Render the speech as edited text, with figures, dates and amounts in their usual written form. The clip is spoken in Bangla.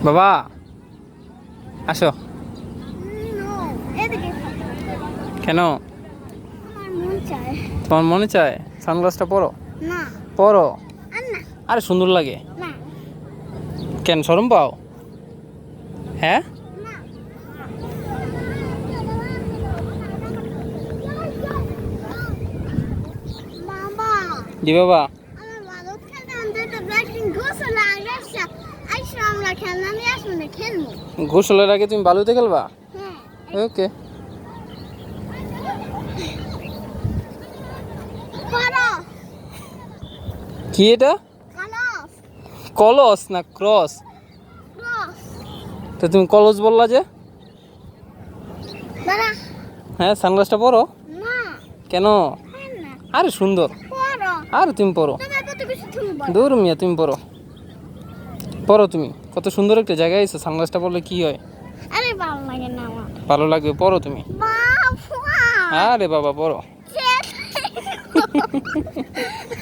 বাবা আসো। কেন? তোমার মনে চায় সানগ্লাসটা পরো? পরো। আরে সুন্দর লাগে। কেন শরম পাও? হ্যাঁ জি বাবা। গোসলের আগে তুমি বালুতে খেলবা? ওকে। কি এটা? কলস না ক্রস? তো তুমি কলস বললা যে? হ্যাঁ সানগ্লাসটা পরো। কেন? আরে সুন্দর। আরে তুমি পরো। দূর মিয়া, তুমি পরো। পরো তুমি, কত সুন্দর একটা জায়গায় এসে সানগ্লাসটা পরলে কি হয়? আরে ভালো লাগে না আমার। ভালো লাগবে, পরো তুমি। বাবা আরে বাবা পরো।